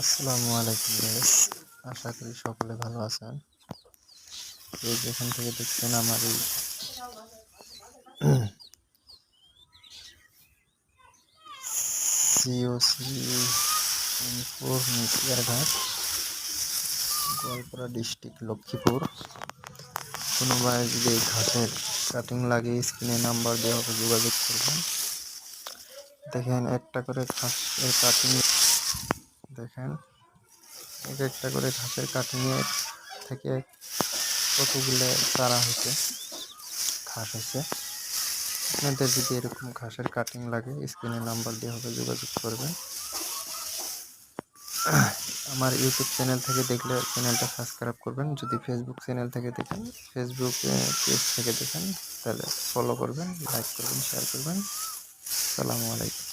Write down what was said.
আসসালামু আলাইকুম গাইস, আশা করি সকলে ভালো আছেন। তো যেখান থেকে দেখছেন আমার এই সিওসি ঘাট, গোয়ালপাড়া ডিস্ট্রিক্ট লক্ষ্মীপুর। কোনো ভাই যদি এই ঘাসের কাটিং লাগে স্ক্রিনে নাম্বার দেওয়া হবে, যোগাযোগ করবেন। দেখেন একটা করে ঘাসের কাটিং, দেখেন এক একটা করে ঘাসের কাটিংয়ের থেকে কতগুলো চারা হয়েছে, ঘাস হয়েছে। আপনাদের যদি এরকম ঘাসের কাটিং লাগে স্ক্রিনে নাম্বার দেওয়া হবে, যোগাযোগ করবেন। আমার ইউটিউব চ্যানেল থেকে দেখলে চ্যানেলটা সাবস্ক্রাইব করবেন। যদি ফেসবুক চ্যানেল থেকে দেখেন, ফেসবুক পেজ থেকে দেখেন, তাহলে ফলো করবেন, লাইক করবেন, শেয়ার করবেন। আসসালামু আলাইকুম।